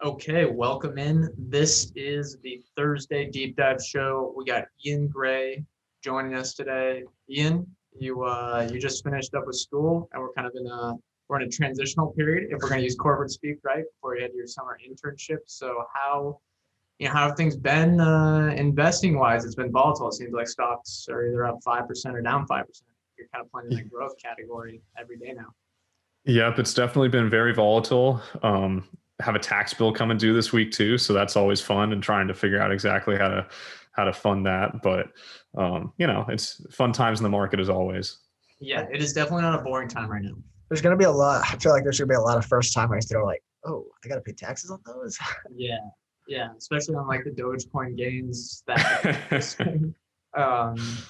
Okay, welcome in. This is the Thursday Deep Dive Show. We got Ian Gray joining us today. Ian, you just finished up with school, and we're in a transitional period, if we're going to use corporate speak, right? Before you had your summer internship. So how have things been investing wise? It's been volatile. It seems like stocks are either up 5% or down 5%. You're kind of playing in that growth category every day now. Yep, it's definitely been very volatile. Have a tax bill coming due this week too, so that's always fun and trying to figure out exactly how to fund that. But it's fun times in the market as always. Yeah, it is definitely not a boring time right now. There's going to be a lot. I feel like there's going to be a lot of first timers that are like, oh, I got to pay taxes on those. Yeah, yeah, especially on like the Dogecoin gains that.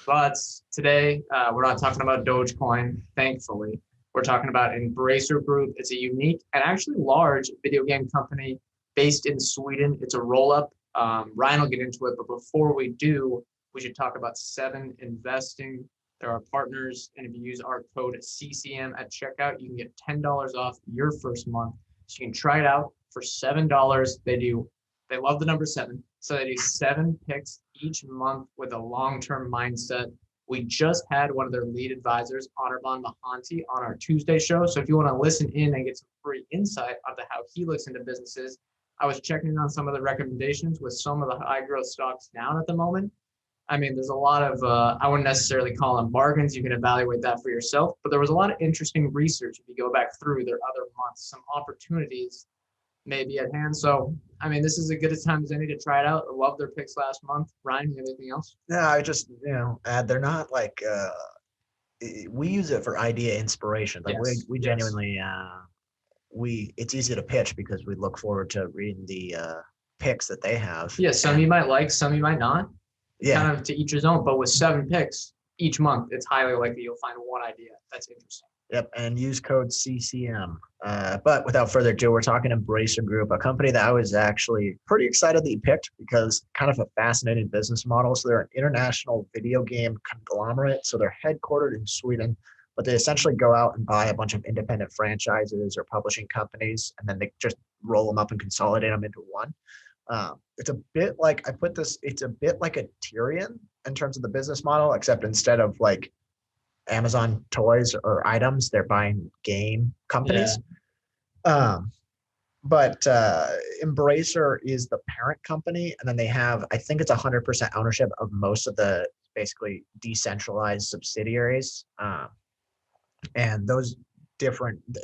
But today we're not talking about Dogecoin, thankfully. We're talking about Embracer Group. It's a unique and actually large video game company based in Sweden. It's a roll-up. Ryan will get into it, but before we do, we should talk about Seven Investing. They're our partners, and if you use our code CCM at checkout, you can get $10 off your first month. So you can try it out for $7. They love the number 7. So they do 7 picks each month with a long-term mindset. We just had one of their lead advisors, Anirban Mahanti, on our Tuesday show. So if you want to listen in and get some free insight onto how he looks into businesses, I was checking in on some of the recommendations with some of the high growth stocks down at the moment. I mean, there's a lot of, I wouldn't necessarily call them bargains. You can evaluate that for yourself. But there was a lot of interesting research if you go back through their other months, some opportunities may be at hand. So, I mean, this is as good a time as any to try it out. I love their picks last month. Ryan, you have anything else? No, I just, add they're not like, we use it for idea inspiration. Like we genuinely, it's easy to pitch because we look forward to reading the picks that they have. Yeah, some you might like, some you might not. Yeah. Kind of to each his own, but with 7 picks each month, it's highly likely you'll find one idea that's interesting. Yep, and use code CCM. But without further ado, we're talking Embracer Group, a company that I was actually pretty excited that you picked because kind of a fascinating business model. So they're an international video game conglomerate. So they're headquartered in Sweden, but they essentially go out and buy a bunch of independent franchises or publishing companies, and then they just roll them up and consolidate them into one. It's a bit like it's a bit like a Tyrion in terms of the business model, except instead of like Amazon toys or items, they're buying game companies. Yeah. But Embracer is the parent company, and then they have, I think it's 100% ownership of most of the basically decentralized subsidiaries. And those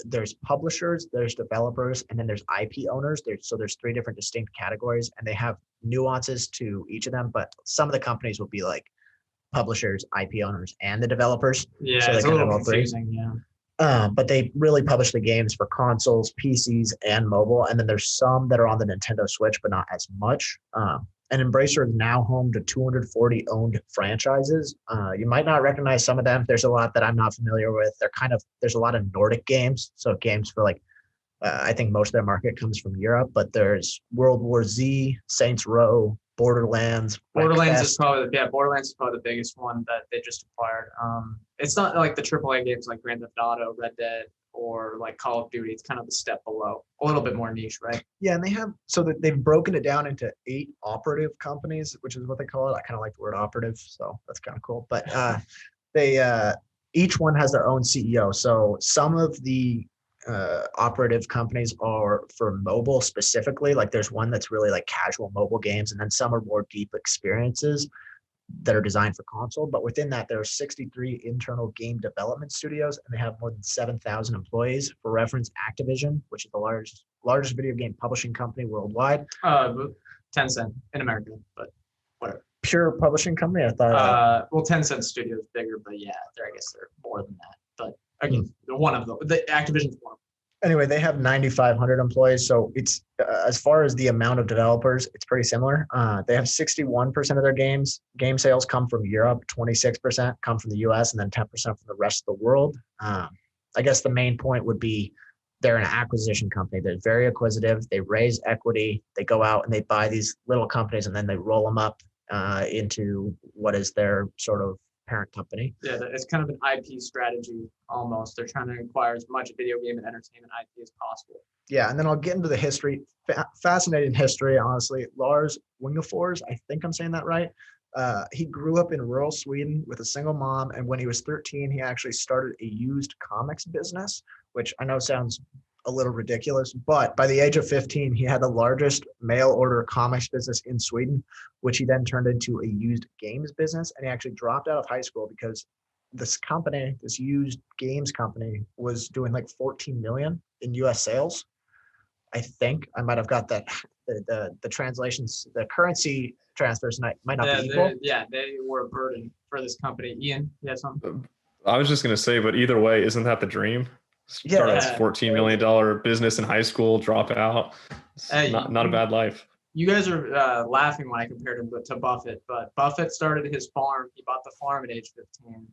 there's publishers, there's developers, and then there's IP owners. There's 3 different distinct categories, and they have nuances to each of them. But some of the companies will be like publishers, IP owners, and the developers. Yeah, so it's a little confusing. Yeah. But they really publish the games for consoles, PCs, and mobile. And then there's some that are on the Nintendo Switch, but not as much. And Embracer is now home to 240 owned franchises. You might not recognize some of them. There's a lot that I'm not familiar with. There's a lot of Nordic games. So games for like, I think most of their market comes from Europe, but there's World War Z, Saints Row, Borderlands. Borderlands is probably the biggest one that they just acquired. It's not like the AAA games like Grand Theft Auto, Red Dead, or like Call of Duty. It's kind of a step below, a little bit more niche, right? Yeah, and they've broken it down into 8 operative companies, which is what they call it. I kind of like the word operative, so that's kind of cool. But they each one has their own CEO. So some of the operative companies are for mobile specifically. Like there's one that's really like casual mobile games, and then some are more deep experiences that are designed for console. But within that, there are 63 internal game development studios, and they have more than 7,000 employees. For reference, Activision, which is the largest video game publishing company worldwide. Tencent in America, but whatever. Pure publishing company, I thought. Well, Tencent Studio is bigger, but yeah, I guess they're more than that. But again, one of them. The Activision's one. Anyway, they have 9,500 employees. So it's as far as the amount of developers, it's pretty similar. They have 61% of their game sales come from Europe, 26% come from the US, and then 10% from the rest of the world. I guess the main point would be they're an acquisition company. They're very acquisitive. They raise equity. They go out and they buy these little companies, and then they roll them up into what is their sort of parent company. Yeah, it's kind of an IP strategy almost. They're trying to acquire as much video game and entertainment IP as possible. Yeah, and then I'll get into the history. Fascinating history, honestly. Lars Wingefors, I think I'm saying that right. He grew up in rural Sweden with a single mom, and when he was 13, he actually started a used comics business, which I know sounds a little ridiculous, but by the age of 15, he had the largest mail order comics business in Sweden, which he then turned into a used games business. And he actually dropped out of high school because this company, this used games company, was doing like 14 million in US sales. I think I might have got that. The translations, the currency transfers might not be equal. They were a burden for this company. Ian, you have something? I was just going to say, but either way, isn't that the dream? Start a $14 million business in high school, drop out. Not a bad life. You guys are laughing when I compared him to Buffett, but Buffett started his farm. He bought the farm at age 15.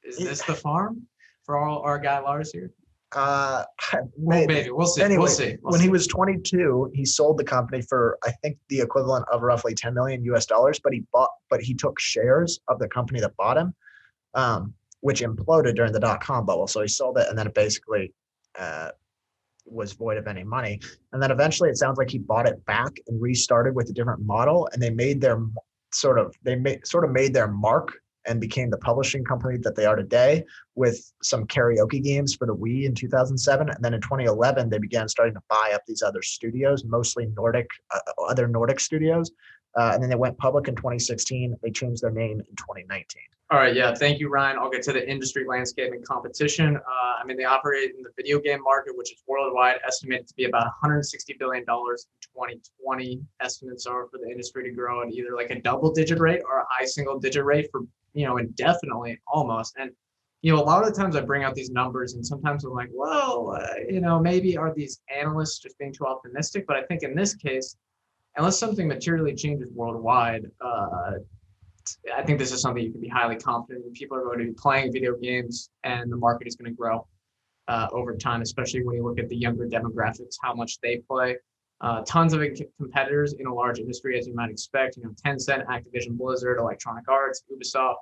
Is this the farm for all our guy Lars here? Maybe. We'll see. Anyway, we'll see. When he was 22, he sold the company for, I think, the equivalent of roughly 10 million US dollars. But he took shares of the company that bought him, which imploded during the dot-com bubble. So he sold it, and then it basically was void of any money. And then eventually, it sounds like he bought it back and restarted with a different model, and they made their made their mark and became the publishing company that they are today, with some karaoke games for the Wii in 2007. And then in 2011, they began starting to buy up these other studios, mostly other Nordic studios. And then they went public in 2016. They changed their name in 2019. All right. Yeah. Thank you, Ryan. I'll get to the industry landscape and competition. They operate in the video game market, which is worldwide, estimated to be about $160 billion in 2020. Estimates are for the industry to grow at either like a double-digit rate or a high single-digit rate for, indefinitely almost. And, a lot of the times I bring out these numbers, and sometimes I'm like, well, maybe are these analysts just being too optimistic? But I think in this case, unless something materially changes worldwide, I think this is something you can be highly confident in. People are going to be playing video games, and the market is going to grow over time, especially when you look at the younger demographics, how much they play. Tons of competitors in a large industry, as you might expect. Tencent, Activision Blizzard, Electronic Arts, Ubisoft,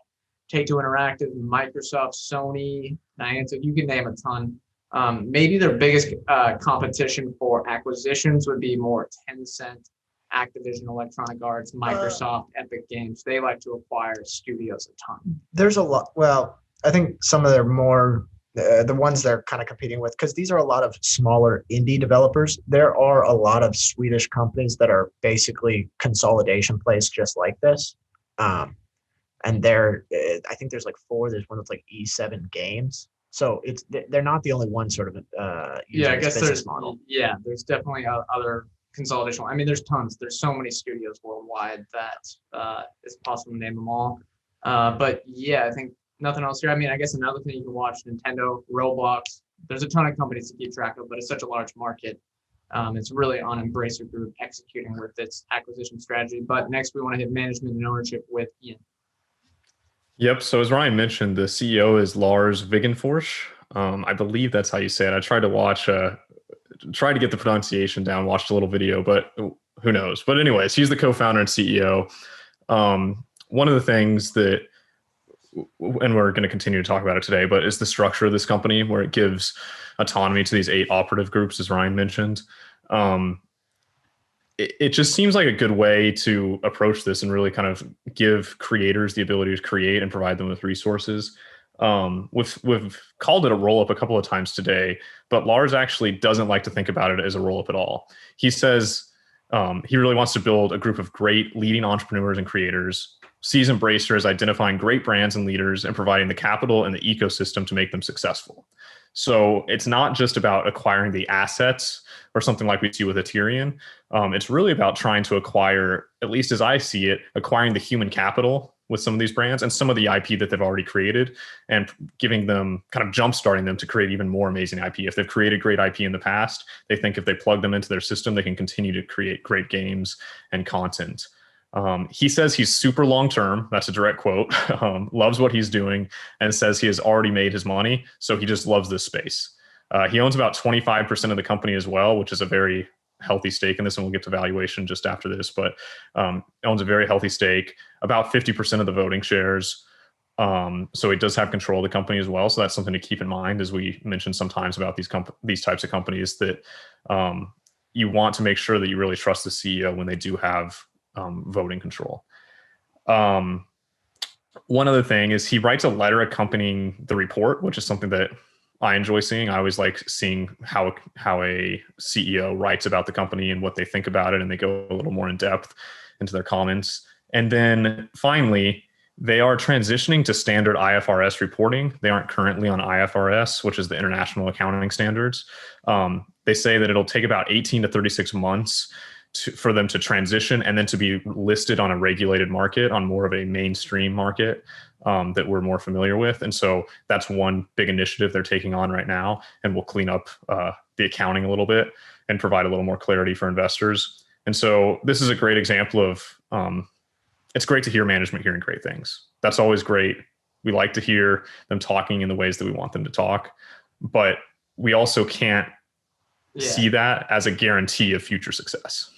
Take-Two Interactive, Microsoft, Sony, Niantic, you can name a ton. Maybe their biggest competition for acquisitions would be more Tencent, Activision, Electronic Arts, Microsoft, Epic Games. They like to acquire studios a ton. There's a lot. Well, I think some of their more, the ones they're kind of competing with, because these are a lot of smaller indie developers. There are a lot of Swedish companies that are basically consolidation plays just like this. And I think there's like 4. There's one that's like E7 Games. So they're not the only one sort of using this business model. Yeah, there's definitely other consolidation. There's tons. There's so many studios worldwide that it's possible to name them all. But yeah, I think nothing else here. I guess another thing you can watch, Nintendo, Roblox. There's a ton of companies to keep track of, but it's such a large market. It's really on EMBRACB Group executing with its acquisition strategy. But next, we want to hit management and ownership with Ian. Yep. So as Ryan mentioned, the CEO is Lars Wingefors. I believe that's how you say it. I tried to get the pronunciation down, watched a little video, but who knows? But anyways, he's the co-founder and CEO. One of the things that, and we're going to continue to talk about it today, but is the structure of this company, where it gives autonomy to these 8 operative groups, as Ryan mentioned. It just seems like a good way to approach this and really kind of give creators the ability to create and provide them with resources. We've called it a roll-up a couple of times today, but Lars actually doesn't like to think about it as a roll-up at all. He says he really wants to build a group of great leading entrepreneurs and creators, sees Embracer as identifying great brands and leaders and providing the capital and the ecosystem to make them successful. So it's not just about acquiring the assets or something like we see with Ethereum. It's really about trying to acquire, at least as I see it, acquiring the human capital with some of these brands and some of the IP that they've already created, and giving them, kind of jumpstarting them to create even more amazing IP. If they've created great IP in the past, they think if they plug them into their system, they can continue to create great games and content. He says he's super long-term. That's a direct quote. Loves what he's doing, and says he has already made his money. So he just loves this space. He owns about 25% of the company as well, which is a very healthy stake in this. And we'll get to valuation just after this, but owns a very healthy stake, about 50% of the voting shares. So it does have control of the company as well. So that's something to keep in mind, as we mentioned sometimes about these types of companies, that you want to make sure that you really trust the CEO when they do have voting control. One other thing is he writes a letter accompanying the report, which is something that I enjoy seeing. I always like seeing how a CEO writes about the company and what they think about it, and they go a little more in depth into their comments. And then finally, they are transitioning to standard IFRS reporting. They aren't currently on IFRS, which is the International Accounting Standards. They say that it'll take about 18 to 36 months for them to transition and then to be listed on a regulated market, on more of a mainstream market that we're more familiar with. And so that's one big initiative they're taking on right now, and will clean up the accounting a little bit and provide a little more clarity for investors. And so this is a great example of, it's great to hear management hearing great things. That's always great. We like to hear them talking in the ways that we want them to talk, but we also can't see that as a guarantee of future success.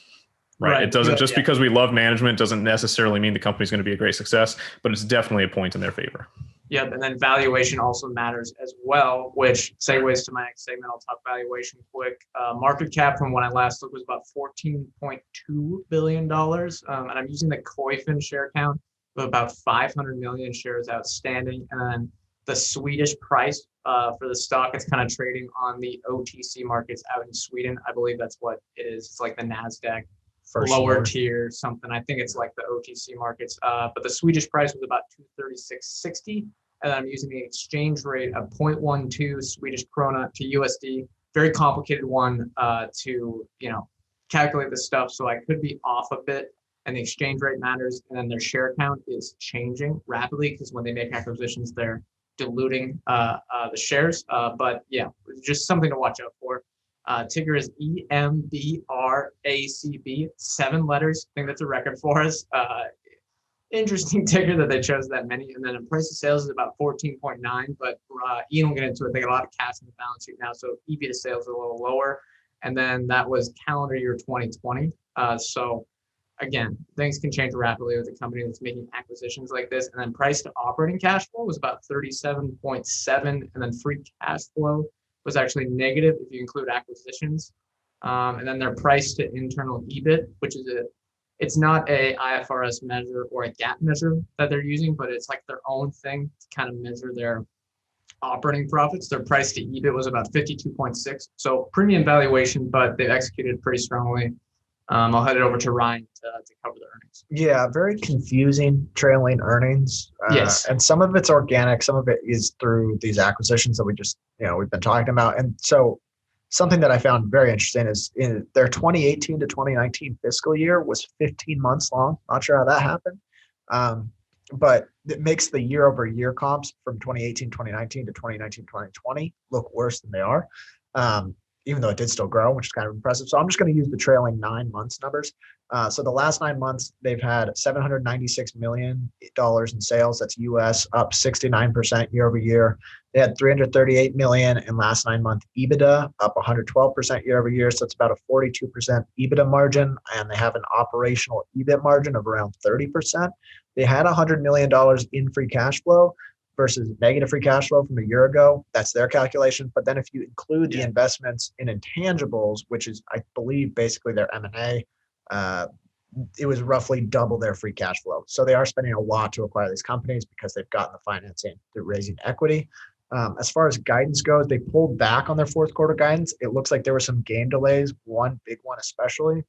Right. It doesn't just because we love management doesn't necessarily mean the company's going to be a great success, but it's definitely a point in their favor. Yep. And then valuation also matters as well, which segues to my next segment. I'll talk valuation quick. Market cap from when I last looked was about $14.2 billion. And I'm using the Koifin share count of about 500 million shares outstanding. And then the Swedish price for the stock, it's kind of trading on the OTC markets out in Sweden. I believe that's what it is. It's like the NASDAQ. Lower tier something. I think it's like the OTC markets. But the Swedish price was about 236.60, and I'm using the exchange rate of 0.12 Swedish krona to USD. Very complicated one to calculate this stuff. So I could be off a bit, and the exchange rate matters. And then their share count is changing rapidly because when they make acquisitions, they're diluting the shares. But yeah, just something to watch out for. Ticker is EMBRACB, 7 letters. I think that's a record for us. Interesting ticker that they chose that many. And then the price of sales is about 14.9, but Ian will get into it. They got a lot of cash in the balance sheet now, so EV to sales is a little lower. And then that was calendar year 2020. So again, things can change rapidly with a company that's making acquisitions like this. And then price to operating cash flow was about 37.7, and then free cash flow was actually negative if you include acquisitions. And then their price to internal EBIT, which is it's not a IFRS measure or a GAAP measure that they're using, but it's like their own thing to kind of measure their operating profits. Their price to EBIT was about 52.6. So premium valuation, but they've executed pretty strongly. I'll head it over to Ryan to cover the earnings. Yeah, very confusing trailing earnings. Yes. And some of it's organic, some of it is through these acquisitions that we've been talking about. And so something that I found very interesting is in their 2018 to 2019 fiscal year was 15 months long. Not sure how that happened. But it makes the year over year comps from 2018, 2019 to 2019, 2020 look worse than they are. Even though it did still grow, which is kind of impressive. So I'm just going to use the trailing 9 months numbers. So the last 9 months, they've had $796 million in sales. That's US, up 69% year over year. They had $338 million in last 9 month EBITDA, up 112% year over year. So it's about a 42% EBITDA margin. And they have an operational EBIT margin of around 30%. They had $100 million in free cash flow versus negative free cash flow from a year ago. That's their calculation. But then if you include the investments in intangibles, which is, I believe, basically their M&A, it was roughly double their free cash flow. So they are spending a lot to acquire these companies because they've gotten the financing through raising equity. As far as guidance goes, they pulled back on their fourth quarter guidance. It looks like there were some game delays, one big one especially.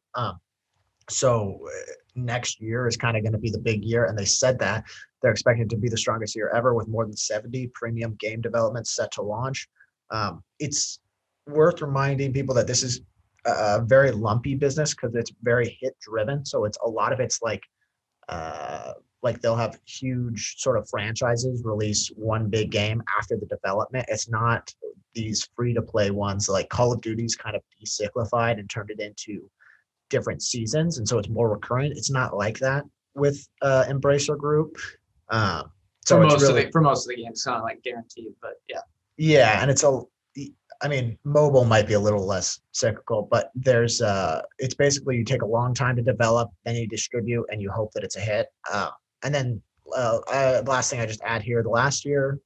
So next year is kind of going to be the big year. And they said that they're expecting to be the strongest year ever with more than 70 premium game developments set to launch. It's worth reminding people that this is a very lumpy business because it's very hit driven. So it's a lot of it's like they'll have huge sort of franchises release one big game after the development. It's not these free to play ones like Call of Duty's kind of decyclified and turned it into different seasons, and so it's more recurrent. It's not like that with EMBRACB Group. So for most of the games, it's not like guaranteed, but yeah, and mobile might be a little less cyclical, but there's it's basically you take a long time to develop, then you distribute, and you hope that it's a hit. And then last thing I just add here, the last year,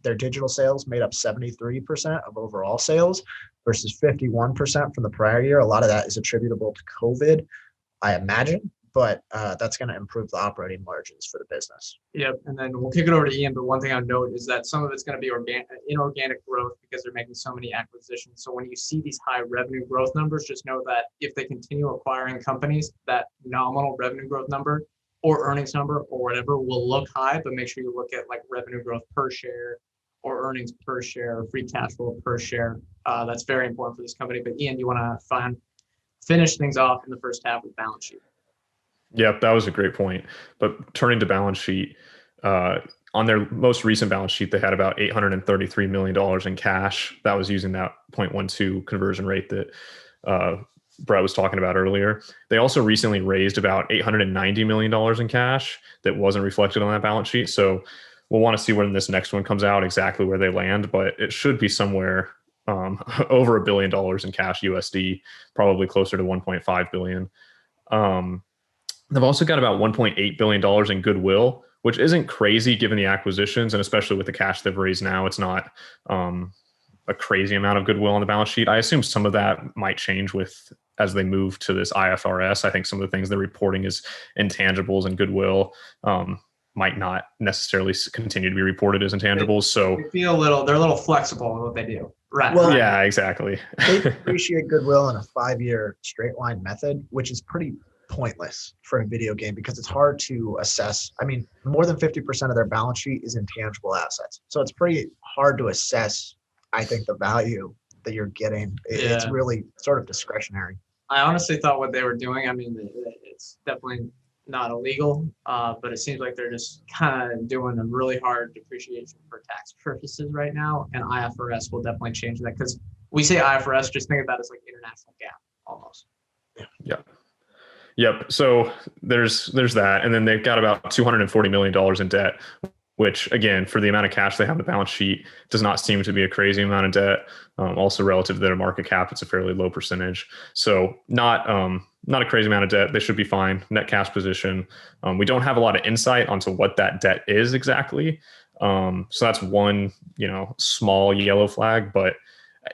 their digital sales made up 73% of overall sales versus 51% from the prior year. A lot of that is attributable to COVID, I imagine, but that's going to improve the operating margins for the business. Yep, and then we'll kick it over to Ian, but one thing I'll note is that some of it's going to be inorganic growth because they're making so many acquisitions. So when you see these high revenue growth numbers, just know that if they continue acquiring companies, that nominal revenue growth number or earnings number or whatever will look high, but make sure you look at like revenue growth per share or earnings per share, or free cash flow per share. That's very important for this company. But Ian, you want to finish things off in the first half with balance sheet? Yep, that was a great point. But turning to balance sheet, on their most recent balance sheet, they had about $833 million in cash. That was using that 0.12 conversion rate that Brett was talking about earlier. They also recently raised about $890 million in cash that wasn't reflected on that balance sheet. So we'll want to see when this next one comes out, exactly where they land, but it should be somewhere over $1 billion in cash USD, probably closer to 1.5 billion. They've also got about $1.8 billion in goodwill, which isn't crazy given the acquisitions, and especially with the cash they've raised now, it's not a crazy amount of goodwill on the balance sheet. I assume some of that might change as they move to this IFRS. I think some of the things they're reporting as intangibles and goodwill might not necessarily continue to be reported as intangibles. So they're a little flexible in what they do. Right. Well, yeah, exactly. They appreciate goodwill in a 5-year straight line method, which is pretty pointless for a video game because it's hard to assess. I mean, more than 50% of their balance sheet is intangible assets. So it's pretty hard to assess, I think, the value that you're getting. It's really sort of discretionary. I honestly thought what they were doing, I mean, it's definitely not illegal, but it seems like they're just kind of doing a really hard depreciation for tax purposes right now. And IFRS will definitely change that because we say IFRS, just think about it as like international GAAP almost. Yep. So there's that. And then they've got about $240 million in debt, which again, for the amount of cash they have on the balance sheet, does not seem to be a crazy amount of debt. Also relative to their market cap, it's a fairly low percentage. So not a crazy amount of debt. They should be fine. Net cash position. We don't have a lot of insight onto what that debt is exactly. So that's one, small yellow flag, but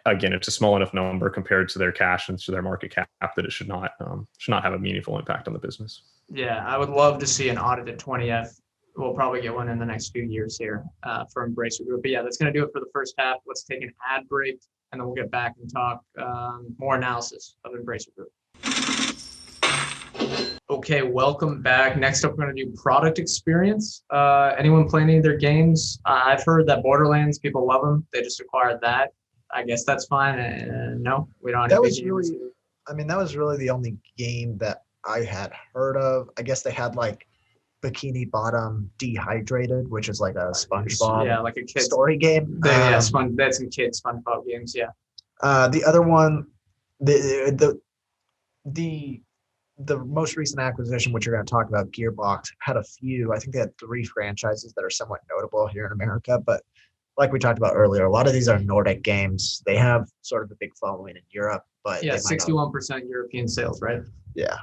again, it's a small enough number compared to their cash and to their market cap that it should not have a meaningful impact on the business. Yeah, I would love to see an audited 20F. We'll probably get one in the next few years here for EMBRACB Group. But yeah, that's going to do it for the first half. Let's take an ad break, and then we'll get back and talk more analysis of EMBRACB Group. Okay, welcome back. Next up, we're going to do product experience. Anyone playing any of their games? I've heard that Borderlands, people love them. They just acquired that. I guess that's fine. No, we don't. That was really the only game that I had heard of. I guess they had like Bikini Bottom Dehydrated, which is like a SpongeBob like a kid story game. That's some kid SpongeBob games. Yeah. The other one, the most recent acquisition, which you're going to talk about, Gearbox, had a few. I think they had 3 franchises that are somewhat notable here in America, but like we talked about earlier, a lot of these are Nordic games. They have sort of a big following in Europe, but 61% European sales, right? Yeah,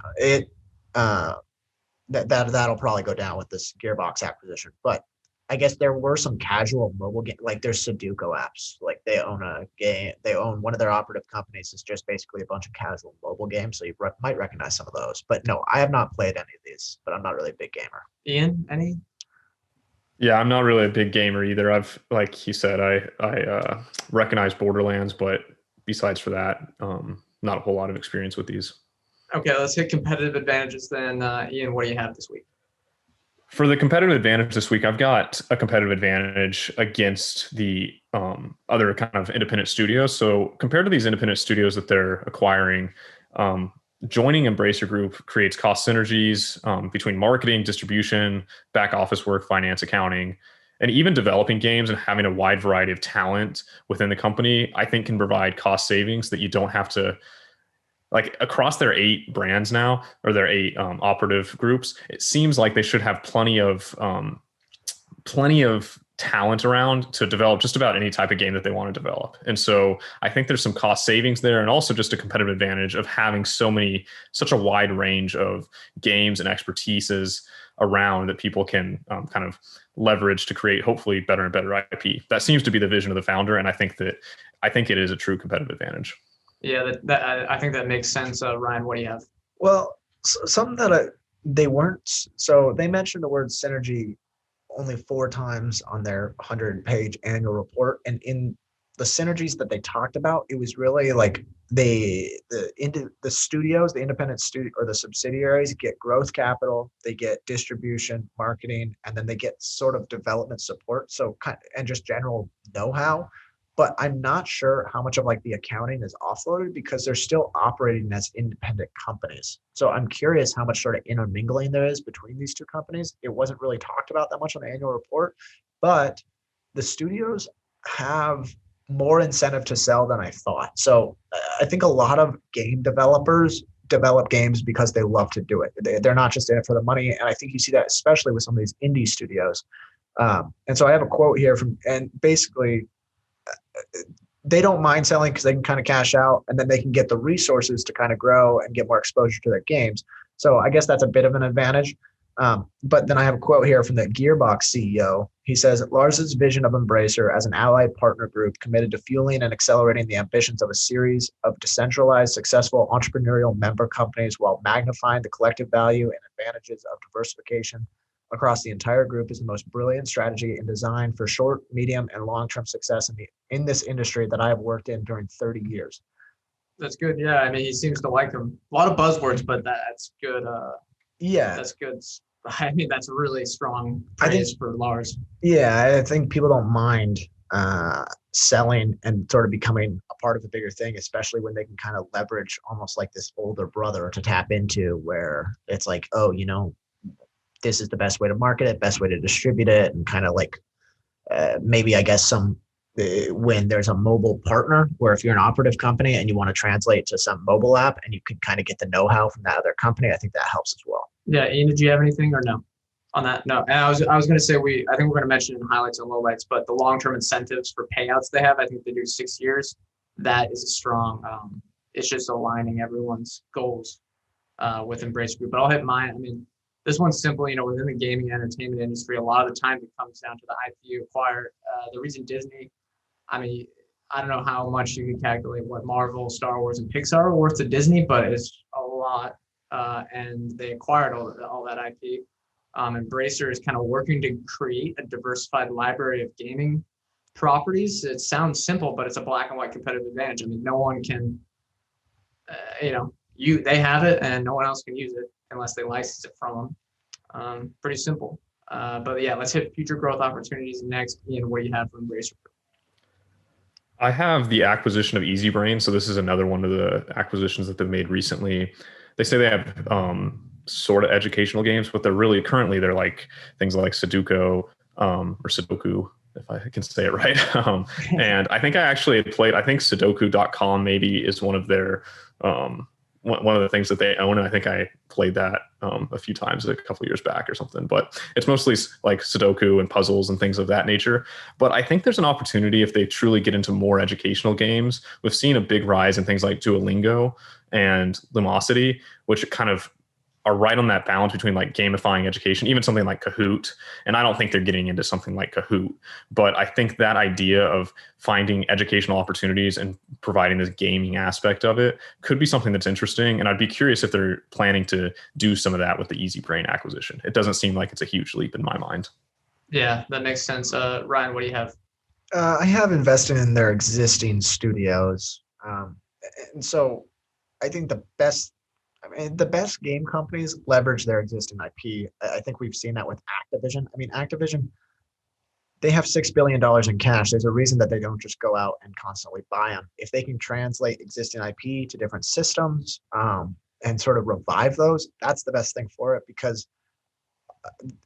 that'll probably go down with this Gearbox acquisition. But I guess there were some casual mobile games, like there's Sudoku apps. Like they own a game. They own one of their operative companies is just basically a bunch of casual mobile games. So you might recognize some of those. But no, I have not played any of these. But I'm not really a big gamer. Ian, any? Yeah, I'm not really a big gamer either. Like you said, I recognize Borderlands, but besides for that, not a whole lot of experience with these. Okay, let's hit competitive advantages then. Ian, what do you have this week? For the competitive advantage this week, I've got a competitive advantage against the other kind of independent studios. So compared to these independent studios that they're acquiring, joining EMBRACB Group creates cost synergies between marketing, distribution, back office work, finance, accounting, and even developing games and having a wide variety of talent within the company, I think can provide cost savings that you don't have to, like across their 8 brands now, or their 8 operative groups. It seems like they should have plenty of talent around to develop just about any type of game that they want to develop. And so I think there's some cost savings there, and also just a competitive advantage of having such a wide range of games and expertises around that people can kind of leverage to create hopefully better and better IP. That seems to be the vision of the founder, and I think it is a true competitive advantage. Yeah, I think that makes sense. Ryan, what do you have? Well, something that they weren't. So they mentioned the word synergy only 4 times on their 100-page annual report, and in the synergies that they talked about, it was really like the studios, the independent studio or the subsidiaries get growth capital, they get distribution, marketing, and then they get sort of development support. So and just general know-how. But I'm not sure how much of like the accounting is offloaded because they're still operating as independent companies. So I'm curious how much sort of intermingling there is between these two companies. It wasn't really talked about that much on the annual report, but the studios have more incentive to sell than I thought. So I think a lot of game developers develop games because they love to do it. They're not just in it for the money. And I think you see that especially with some of these indie studios. And so I have a quote here and basically, they don't mind selling because they can kind of cash out, and then they can get the resources to kind of grow and get more exposure to their games. So I guess that's a bit of an advantage. But then I have a quote here from the Gearbox CEO. He says, Lars's vision of Embracer as an allied partner group committed to fueling and accelerating the ambitions of a series of decentralized, successful entrepreneurial member companies while magnifying the collective value and advantages of diversification across the entire group is the most brilliant strategy in design for short, medium, and long-term success in this industry that I have worked in during 30 years. That's good. Yeah, I mean, he seems to like them. A lot of buzzwords, but that's good. Yeah, that's good. I mean, that's really strong praise for Lars. Yeah, I think people don't mind selling and sort of becoming a part of a bigger thing, especially when they can kind of leverage almost like this older brother to tap into, where it's like, oh, this is the best way to market it, best way to distribute it, and kind of like maybe I guess when there's a mobile partner, where if you're an operative company and you want to translate to some mobile app and you can kind of get the know-how from that other company, I think that helps as well. Yeah, Ian, did you have anything or no on that? No, and I was going to say I think we're going to mention in highlights and lowlights, but the long-term incentives for payouts they have, I think they do 6 years. That is a strong. It's just aligning everyone's goals with Embrace Group. But I'll hit mine. I mean, this one's simple, within the gaming and entertainment industry, a lot of the time it comes down to the IP you acquire. The reason Disney, I mean, I don't know how much you can calculate what Marvel, Star Wars, and Pixar are worth to Disney, but it's a lot. And they acquired all that IP. Embracer is kind of working to create a diversified library of gaming properties. It sounds simple, but it's a black and white competitive advantage. I mean, no one can, they have it and no one else can use it unless they license it from them. Pretty simple. But yeah, let's hit future growth opportunities next. Ian, what do you have for Embracer? I have the acquisition of EasyBrain. So this is another one of the acquisitions that they've made recently. They say they have sort of educational games, but they're like things like Sudoku or Sudoku, if I can say it right. And I think I actually had played, I think Sudoku.com maybe is one of their one of the things that they own, and I think I played that a few times a couple of years back or something. But it's mostly like Sudoku and puzzles and things of that nature. But I think there's an opportunity if they truly get into more educational games. We've seen a big rise in things like Duolingo and Lumosity, which kind of are right on that balance between like gamifying education, even something like Kahoot. And I don't think they're getting into something like Kahoot, but I think that idea of finding educational opportunities and providing this gaming aspect of it could be something that's interesting. And I'd be curious if they're planning to do some of that with the EasyBrain acquisition. It doesn't seem like it's a huge leap in my mind. Yeah, that makes sense. Ryan, what do you have? I have invested in their existing studios. And so I think the best game companies leverage their existing IP. I think we've seen that with Activision. I mean, Activision, they have $6 billion in cash. There's a reason that they don't just go out and constantly buy them. If they can translate existing IP to different systems and sort of revive those, that's the best thing for it, because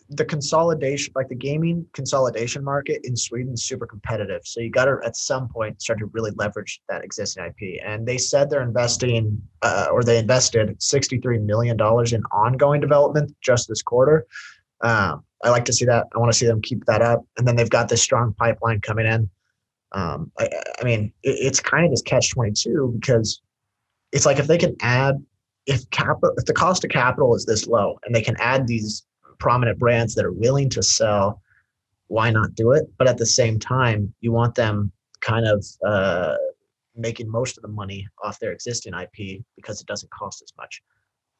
the consolidation, like the gaming consolidation market in Sweden is super competitive. So you got to, at some point, start to really leverage that existing IP. And they said they're investing, or they invested $63 million in ongoing development just this quarter. I like to see that. I want to see them keep that up. And then they've got this strong pipeline coming in. I mean, it's kind of this catch-22 because it's like if they can add, if the cost of capital is this low and they can add these prominent brands that are willing to sell, why not do it? But at the same time, you want them kind of making most of the money off their existing IP because it doesn't cost as much.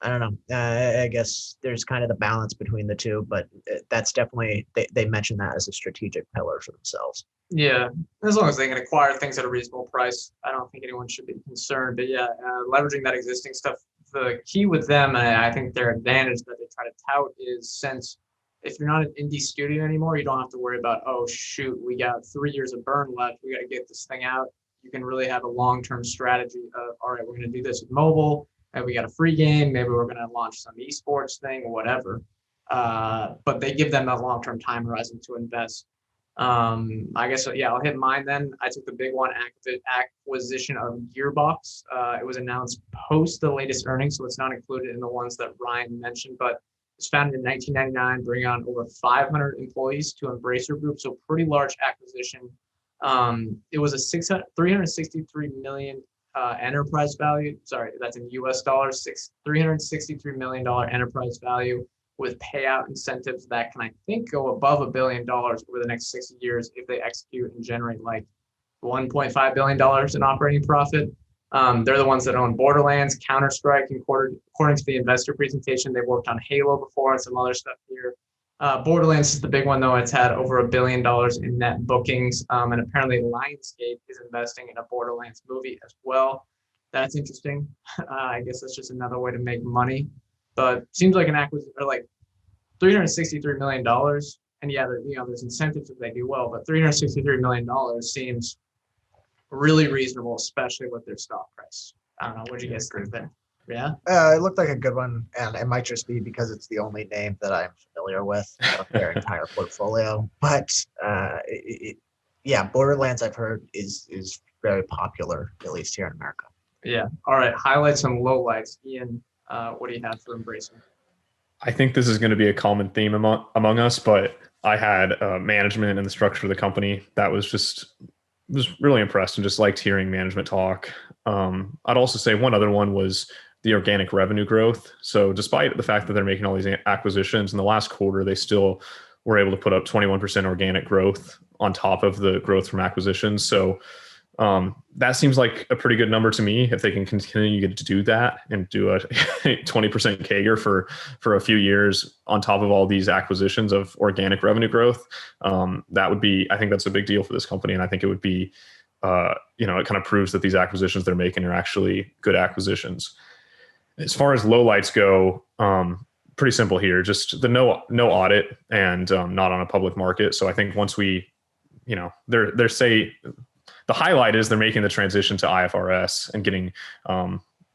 I don't know. I guess there's kind of the balance between the two, but that's definitely, they mentioned that as a strategic pillar for themselves. Yeah, as long as they can acquire things at a reasonable price, I don't think anyone should be concerned. But yeah, leveraging that existing stuff, the key with them, and I think their advantage that they try to tout is, since if you're not an indie studio anymore, you don't have to worry about, oh shoot, we got 3 years of burn left, we got to get this thing out. You can really have a long-term strategy of, all right, we're going to do this with mobile, and we got a free game, maybe we're going to launch some esports thing or whatever. But they give them that long-term time horizon to invest. I guess, yeah, I'll hit mine then. I took the big one, acquisition of Gearbox. It was announced post the latest earnings, so it's not included in the ones that Ryan mentioned, but it's founded in 1999, bringing on over 500 employees to Embracer Group, so pretty large acquisition. It was a 363 million enterprise value. Sorry, that's in US dollars, $363 million enterprise value, with payout incentives that can, I think, go above $1 billion over the next 60 years if they execute and generate like $1.5 billion in operating profit. They're the ones that own Borderlands, Counter-Strike, and according to the investor presentation, they've worked on Halo before and some other stuff here. Borderlands is the big one, though. It's had over $1 billion in net bookings, and apparently Lionsgate is investing in a Borderlands movie as well. That's interesting. I guess that's just another way to make money. But seems like an acquisition, or like $363 million. And yeah, there's incentives if they do well, but $363 million seems really reasonable, especially with their stock price. I don't know. What do you guys think there? Yeah. It looked like a good one, and it might just be because it's the only name that I'm familiar with of their entire portfolio. But yeah, Borderlands I've heard is very popular, at least here in America. Yeah. All right. Highlights and lowlights. Ian, what do you have for Embracer? I think this is going to be a common theme among us, but I had management and the structure of the company that was really impressed and just liked hearing management talk. I'd also say one other one was the organic revenue growth. So despite the fact that they're making all these acquisitions, in the last quarter, they still were able to put up 21% organic growth on top of the growth from acquisitions. So that seems like a pretty good number to me. If they can continue to do that and do a 20% CAGR for a few years on top of all these acquisitions of organic revenue growth, that would be, I think that's a big deal for this company. And I think it would be, it kind of proves that these acquisitions they're making are actually good acquisitions. As far as lowlights go, pretty simple here, just the no audit and not on a public market. So I think once we, they're say, the highlight is they're making the transition to IFRS and getting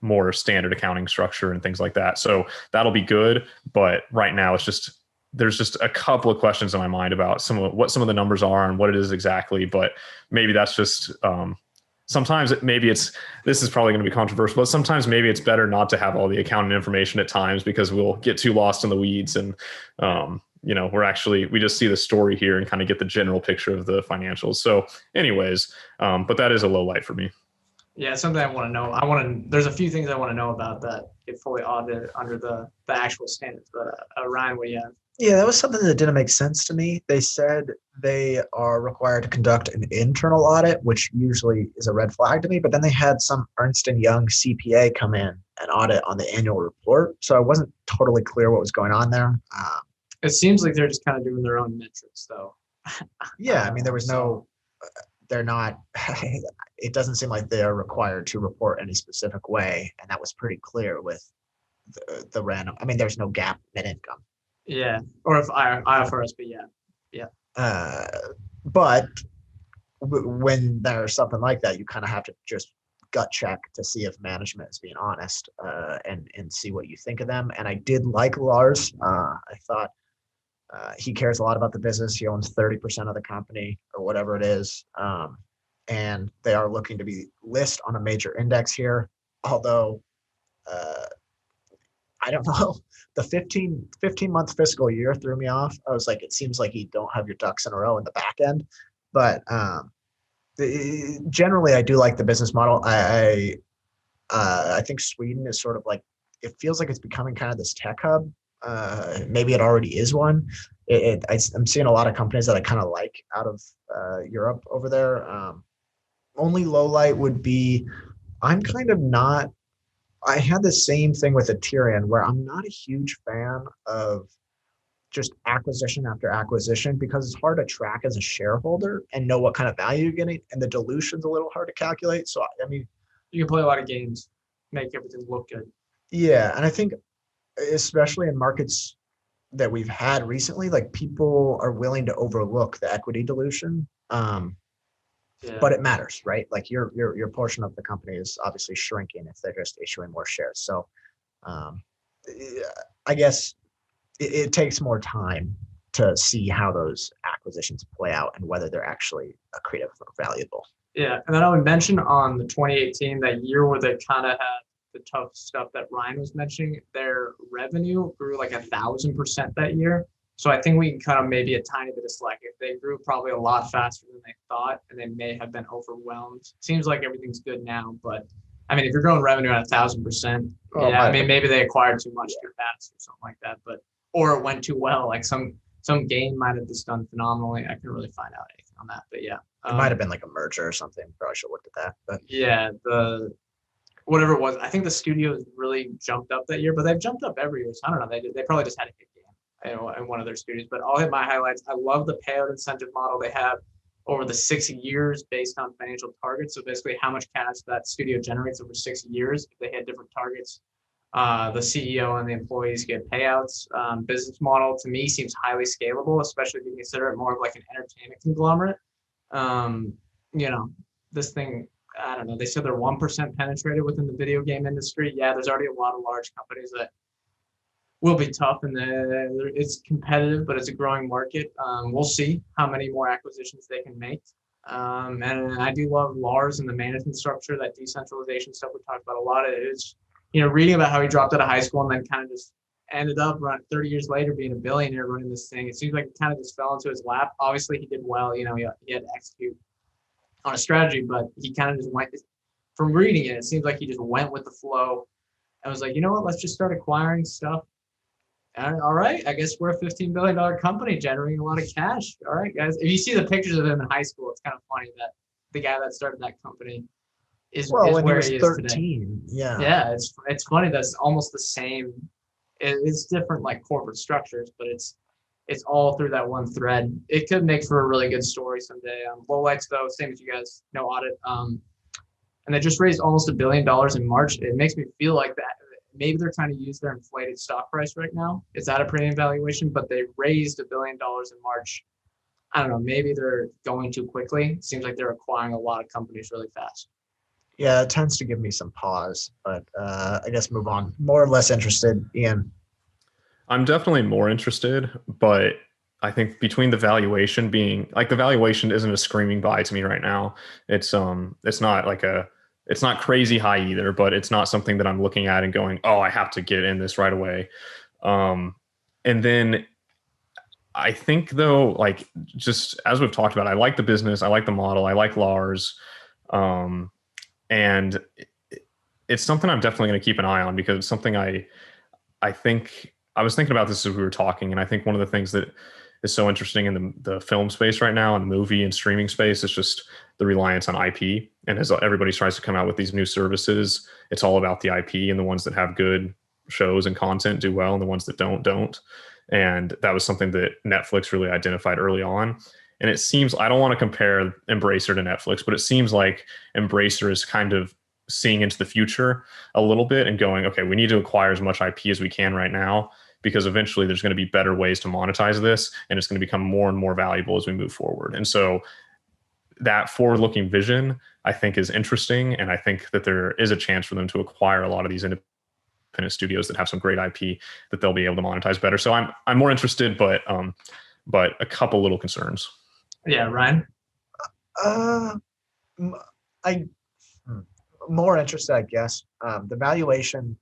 more standard accounting structure and things like that. So that'll be good. But right now, there's just a couple of questions in my mind about what some of the numbers are and what it is exactly. But maybe that's just sometimes this is probably going to be controversial, but sometimes maybe it's better not to have all the accounting information at times because we'll get too lost in the weeds and we just see the story here and kind of get the general picture of the financials. So anyways, but that is a low light for me. Yeah, it's something I want to know. There's a few things I want to know about that get fully audited under the actual standards. But Ryan, what do you have? Yeah, that was something that didn't make sense to me. They said they are required to conduct an internal audit, which usually is a red flag to me. But then they had some Ernst & Young CPA come in and audit on the annual report. So I wasn't totally clear what was going on there. It seems like they're just kind of doing their own metrics, though. Yeah, I mean, they're not, it doesn't seem like they're required to report any specific way. And that was pretty clear with the random, I mean, there's no GAAP net income. Yeah, or if IFRS, but yeah. But when there's something like that, you kind of have to just gut check to see if management is being honest and see what you think of them. And I did like Lars. I thought he cares a lot about the business. He owns 30% of the company or whatever it is. And they are looking to be listed on a major index here. Although I don't know. The 15-month fiscal year threw me off. I was like, it seems like you don't have your ducks in a row in the back end. But generally, I do like the business model. I think Sweden is sort of like, it feels like it's becoming kind of this tech hub. Maybe it already is one. I'm seeing a lot of companies that I kind of like out of Europe over there. Only low light would be, I'm kind of not, I had the same thing with Ethereum where I'm not a huge fan of just acquisition after acquisition because it's hard to track as a shareholder and know what kind of value you're getting, and the dilution's a little hard to calculate. So I mean, you can play a lot of games, make everything look good. yeah, and I think especially in markets that we've had recently, like people are willing to overlook the equity dilution. But it matters, right? Like your portion of the company is obviously shrinking if they're just issuing more shares. So I guess it takes more time to see how those acquisitions play out and whether they're actually accretive or valuable. Yeah, and then I would mention on the 2018, that year where they kind of had the tough stuff that Ryan was mentioning, their revenue grew like 1,000% that year. So I think we can cut them maybe a tiny bit of slack. If they grew probably a lot faster than they thought, and they may have been overwhelmed. Seems like everything's good now, but I mean, if you're growing revenue at 1,000%, yeah, I mean, maybe they acquired too much too fast or something like that, but or it went too well. Like some game might have just done phenomenally. I couldn't really find out anything on that, but yeah, it might have been like a merger or something. Probably should have looked at that, but yeah, whatever it was, I think the studios really jumped up that year, but they've jumped up every year. So I don't know. They probably just had a hit game in one of their studios. But I'll hit my highlights. I love the payout incentive model they have over the 6 years based on financial targets. So basically, how much cash that studio generates over 6 years. If they had different targets, the CEO and the employees get payouts. Business model to me seems highly scalable, especially if you consider it more of like an entertainment conglomerate. This thing, I don't know, they said they're 1% penetrated within the video game industry. Yeah, there's already a lot of large companies that will be tough, and it's competitive, but it's a growing market. We'll see how many more acquisitions they can make. And I do love Lars and the management structure, that decentralization stuff we talked about a lot. It's, reading about how he dropped out of high school and then kind of just ended up around 30 years later being a billionaire running this thing. It seems like it kind of just fell into his lap. Obviously, he did well. He had to execute on a strategy, but he kind of just went, from reading it seems like he just went with the flow and was like, you know what, let's just start acquiring stuff. And all right, I guess we're a $15 billion company generating a lot of cash. All right, guys. If you see the pictures of him in high school, it's kind of funny that the guy that started that company is when where he was 13. Yeah. Yeah, it's funny that's almost the same. It's different like corporate structures, but it's all through that one thread. It could make for a really good story someday. Lowlights though, same as you guys, no audit. And they just raised almost $1 billion in March. It makes me feel like that maybe they're trying to use their inflated stock price right now. It's at a premium valuation, but they raised $1 billion in March. I don't know, maybe they're going too quickly. It seems like they're acquiring a lot of companies really fast. Yeah, it tends to give me some pause, but I guess move on. More or less interested, Ian. I'm definitely more interested, but I think between the valuation being like, the valuation isn't a screaming buy to me right now. It's not crazy high either, but it's not something that I'm looking at and going, oh, I have to get in this right away. And then I think though, like just as we've talked about, I like the business, I like the model, I like Lars. And it's something I'm definitely going to keep an eye on, because it's something I think I was thinking about this as we were talking. And I think one of the things that is so interesting in the film space right now, and the movie and streaming space, is just the reliance on IP. And as everybody tries to come out with these new services, it's all about the IP, and the ones that have good shows and content do well, and the ones that don't. And that was something that Netflix really identified early on. And it seems, I don't want to compare Embracer to Netflix, but it seems like Embracer is kind of seeing into the future a little bit and going, okay, we need to acquire as much IP as we can right now, because eventually there's going to be better ways to monetize this, and it's going to become more and more valuable as we move forward. And so that forward-looking vision, I think, is interesting. And I think that there is a chance for them to acquire a lot of these independent studios that have some great IP that they'll be able to monetize better. So I'm more interested, but a couple little concerns. Yeah, Ryan? More interested, I guess. The valuation,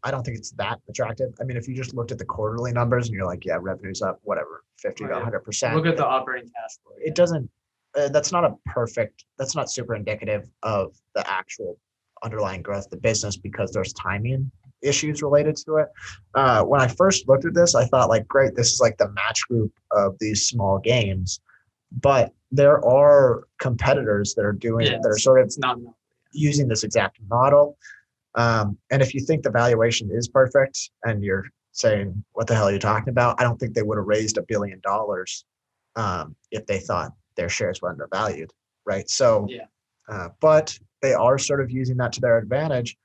I don't think it's that attractive. I mean, if you just looked at the quarterly numbers and you're like, yeah, revenue's up, whatever, 50 to 100%. Look at the operating cash flow. It doesn't, that's not super indicative of the actual underlying growth of the business because there's timing issues related to it. When I first looked at this, I thought like, great, this is like the match group of these small games, but there are competitors that are doing that are sort of not using this exact model. And if you think the valuation is perfect and you're saying, what the hell are you talking about? I don't think they would have raised $1 billion if they thought their shares were undervalued, right? So, but they are sort of using that to their advantage.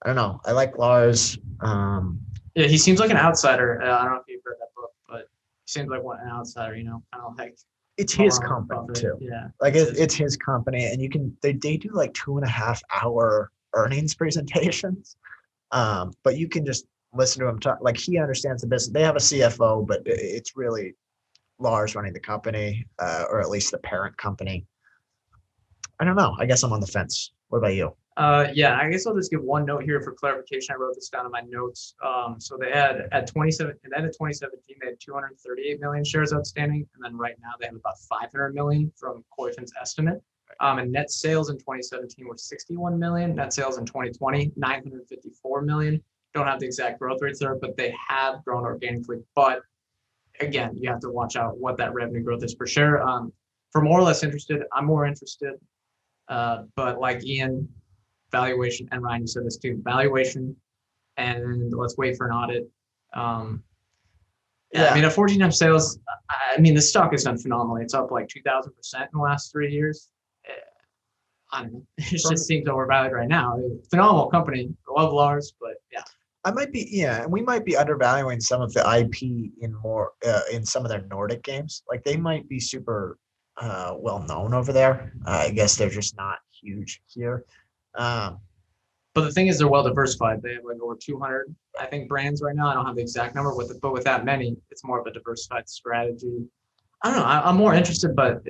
I don't know. I like Lars. Yeah, he seems like an outsider. I don't know if you've read that book, but he seems like an outsider, kind of like. It's his company too. Yeah. Like it's his company, and they do like 2.5 hour earnings presentations. But you can just listen to him talk. Like he understands the business. They have a CFO, but it's really Lars running the company, or at least the parent company. I don't know. I guess I'm on the fence. What about you? Yeah, I guess I'll just give one note here for clarification. I wrote this down in my notes. So they had at the end of 2017, they had 238 million shares outstanding, and then right now they have about 500 million from Coyfin's estimate. And net sales in 2017 were 61 million. Net sales in 2020, 954 million. Don't have the exact growth rates there, but they have grown organically. But again, you have to watch out what that revenue growth is per share. For more or less interested, I'm more interested. But like Ian, valuation, and Ryan, you said this too, valuation, and let's wait for an audit. I mean, at 14 times sales, I mean, the stock has done phenomenally. It's up like 2,000% in the last 3 years. I don't know. It just seems overvalued right now. Phenomenal company. I love Lars, but yeah. And we might be undervaluing some of the IP in some of their Nordic games. Like they might be super well known over there. I guess they're just not huge here. But the thing is, they're well diversified. They have like over 200, I think, brands right now. I don't have the exact number but with that many, it's more of a diversified strategy. I don't know. I'm more interested, but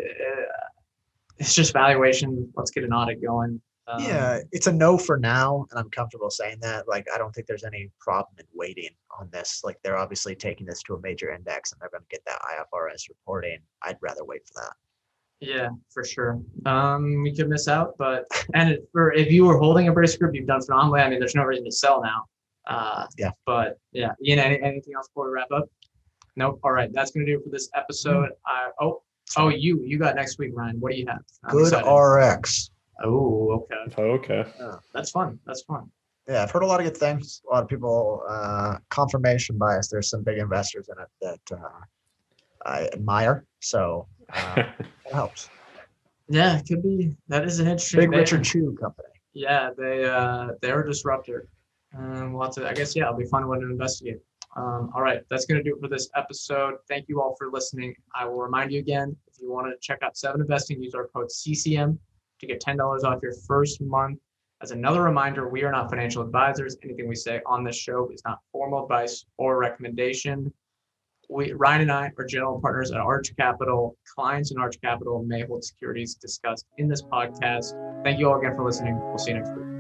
it's just valuation. Let's get an audit going. It's a no for now, and I'm comfortable saying that. Like, I don't think there's any problem in waiting on this. Like, they're obviously taking this to a major index, and they're going to get that IFRS reporting. I'd rather wait for that. Yeah, for sure. We could miss out, but if you were holding EMBRACB Group, you've done phenomenally. I mean, there's no reason to sell now. But yeah, Ian, anything else before we wrap up? Nope. All right, that's gonna do it for this episode. You got next week, Ryan. What do you have? Good RX. Oh, okay. Okay. That's fun. Yeah, I've heard a lot of good things. A lot of people, confirmation bias. There's some big investors in it that I admire. So it helps. Yeah, it could be. That is an interesting. Big Richard Chew company. Yeah, they're a disruptor. It'll be fun one to investigate. All right, that's going to do it for this episode. Thank you all for listening. I will remind you again, if you want to check out 7 Investing, use our code CCM to get $10 off your first month. As another reminder, we are not financial advisors. Anything we say on this show is not formal advice or recommendation. Ryan and I are general partners at Arch Capital. Clients in Arch Capital may hold securities discussed in this podcast. Thank you all again for listening. We'll see you next week.